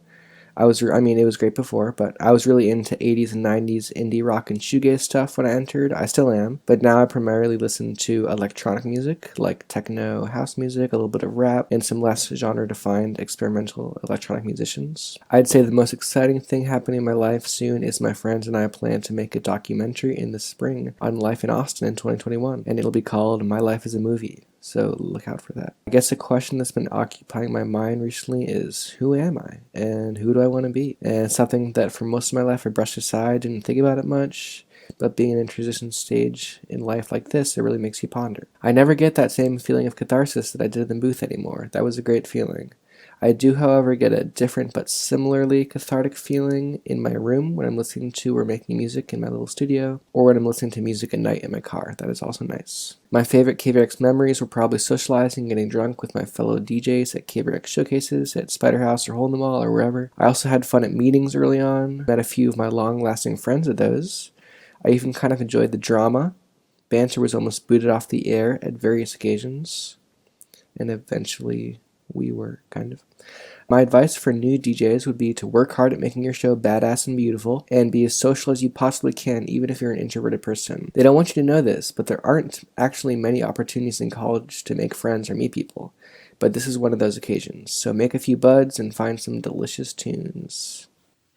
Speaker 12: It was great before, but I was really into 80s and 90s indie rock and shoegaze stuff when I entered. I still am, but now I primarily listen to electronic music, like techno, house music, a little bit of rap, and some less genre-defined experimental electronic musicians. I'd say the most exciting thing happening in my life soon is my friends and I plan to make a documentary in the spring on life in Austin in 2021, and it'll be called My Life is a Movie. So look out for that. I guess a question that's been occupying my mind recently is, who am I? And who do I want to be? And something that for most of my life I brushed aside, didn't think about it much. But being in a transition stage in life like this, it really makes you ponder. I never get that same feeling of catharsis that I did in the booth anymore. That was a great feeling. I do, however, get a different but similarly cathartic feeling in my room when I'm listening to or making music in my little studio, or when I'm listening to music at night in my car. That is also nice. My favorite KVRX memories were probably socializing and getting drunk with my fellow DJs at KVRX showcases, at Spider House or Hole in the Wall or wherever. I also had fun at meetings early on, met a few of my long-lasting friends at those. I even kind of enjoyed the drama. Banter was almost booted off the air at various occasions, and eventually we were, kind of. My advice for new DJs would be to work hard at making your show badass and beautiful, and be as social as you possibly can, even if you're an introverted person. They don't want you to know this, but there aren't actually many opportunities in college to make friends or meet people. But this is one of those occasions, so make a few buds and find some delicious tunes.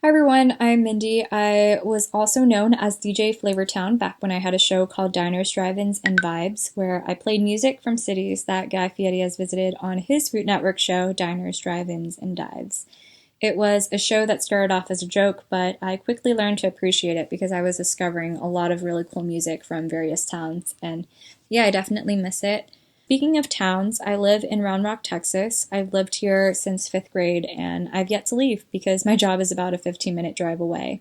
Speaker 13: Hi everyone, I'm Mindy. I was also known as DJ Flavortown back when I had a show called Diners, Drive-Ins, and Vibes, where I played music from cities that Guy Fieri has visited on his Root Network show, Diners, Drive-Ins, and Dives. It was a show that started off as a joke, but I quickly learned to appreciate it because I was discovering a lot of really cool music from various towns, and yeah, I definitely miss it. Speaking of towns, I live in Round Rock, Texas. I've lived here since 5th grade, and I've yet to leave because my job is about a 15-minute drive away.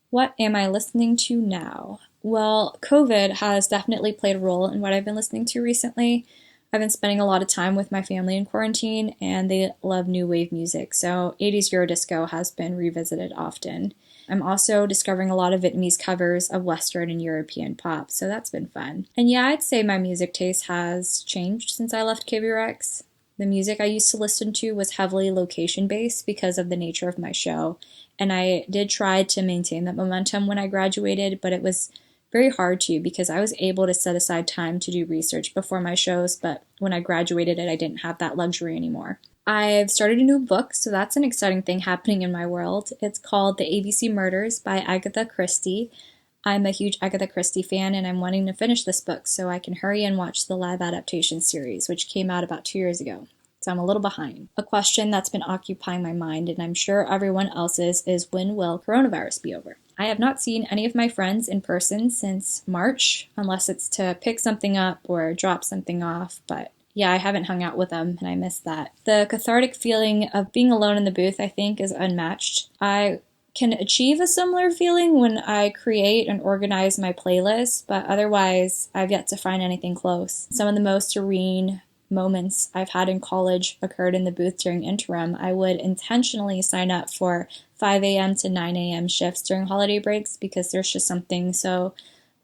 Speaker 13: What am I listening to now? Well, COVID has definitely played a role in what I've been listening to recently. I've been spending a lot of time with my family in quarantine, and they love new wave music, so 80s Eurodisco has been revisited often. I'm also discovering a lot of Vietnamese covers of Western and European pop, so that's been fun. And yeah, I'd say my music taste has changed since I left KVRX. The music I used to listen to was heavily location-based because of the nature of my show, and I did try to maintain that momentum when I graduated, but it was very hard to because I was able to set aside time to do research before my shows, but when I graduated I didn't have that luxury anymore. I've started a new book, so that's an exciting thing happening in my world. It's called The ABC Murders by Agatha Christie. I'm a huge Agatha Christie fan, and I'm wanting to finish this book so I can hurry and watch the live adaptation series, which came out about 2 years ago. So I'm a little behind. A question that's been occupying my mind, and I'm sure everyone else's, is when will coronavirus be over? I have not seen any of my friends in person since March, unless it's to pick something up or drop something off, but yeah, I haven't hung out with them, and I miss that. The cathartic feeling of being alone in the booth, I think, is unmatched. I can achieve a similar feeling when I create and organize my playlist, but otherwise, I've yet to find anything close. Some of the most serene moments I've had in college occurred in the booth during interim. I would intentionally sign up for 5 a.m. to 9 a.m. shifts during holiday breaks because there's just something so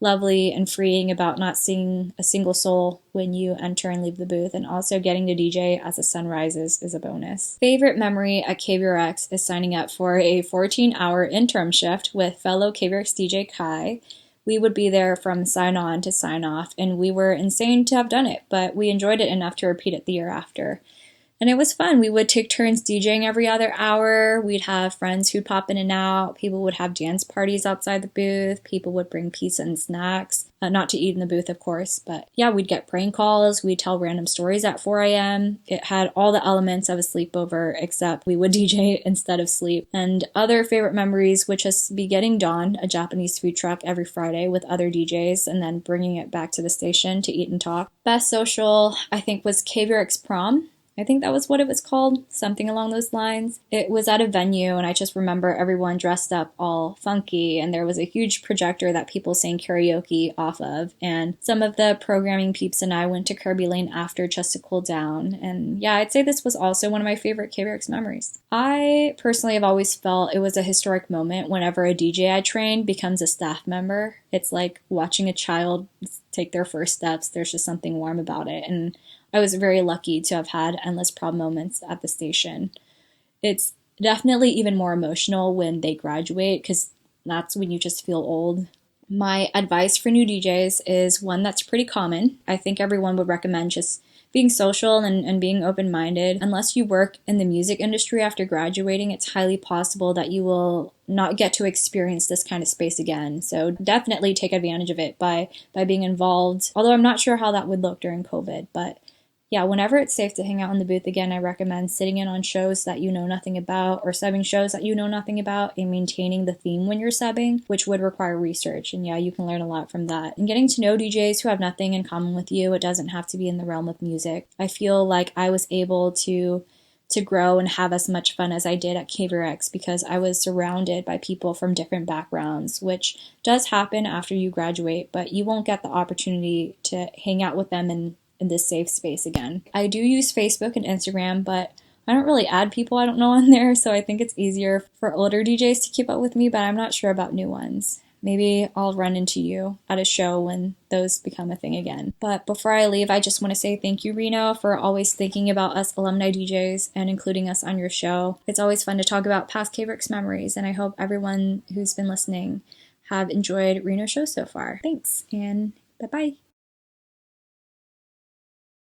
Speaker 13: lovely and freeing about not seeing a single soul when you enter and leave the booth, and also getting to DJ as the sun rises is a bonus. Favorite memory at KVRX is signing up for a 14-hour interim shift with fellow KVRX DJ Kai. We would be there from sign on to sign off, and we were insane to have done it, but we enjoyed it enough to repeat it the year after. And it was fun. We would take turns DJing every other hour. We'd have friends who'd pop in and out. People would have dance parties outside the booth. People would bring pizza and snacks. Not to eat in the booth, of course. But yeah, we'd get prank calls. We'd tell random stories at 4 a.m. It had all the elements of a sleepover, except we would DJ instead of sleep. And other favorite memories would just be getting Dawn, a Japanese food truck, every Friday with other DJs, and then bringing it back to the station to eat and talk. Best social, I think, was KVRX Prom. I think that was what it was called, something along those lines. It was at a venue, and I just remember everyone dressed up all funky, and there was a huge projector that people sang karaoke off of, and some of the programming peeps and I went to Kirby Lane after just to cool down, and yeah, I'd say this was also one of my favorite KVRX memories. I personally have always felt it was a historic moment whenever a DJ I trained becomes a staff member. It's like watching a child take their first steps. There's just something warm about it, and I was very lucky to have had endless prom moments at the station. It's definitely even more emotional when they graduate, because that's when you just feel old. My advice for new DJs is one that's pretty common. I think everyone would recommend just being social and being open-minded. Unless you work in the music industry after graduating, it's highly possible that you will not get to experience this kind of space again. So definitely take advantage of it by being involved. Although I'm not sure how that would look during COVID, but yeah, whenever it's safe to hang out in the booth again, I recommend sitting in on shows that you know nothing about or subbing shows that you know nothing about and maintaining the theme when you're subbing, which would require research. And yeah, you can learn a lot from that. And getting to know DJs who have nothing in common with you, it doesn't have to be in the realm of music. I feel like I was able to grow and have as much fun as I did at KVRX because I was surrounded by people from different backgrounds, which does happen after you graduate, but you won't get the opportunity to hang out with them in this safe space again. I do use Facebook and Instagram, but I don't really add people I don't know on there, so I think it's easier for older DJs to keep up with me, but I'm not sure about new ones. Maybe I'll run into you at a show when those become a thing again. But before I leave, I just want to say thank you, Reno, for always thinking about us alumni DJs and including us on your show. It's always fun to talk about past KVRX memories, and I hope everyone who's been listening have enjoyed Reno's show so far. Thanks, and bye-bye.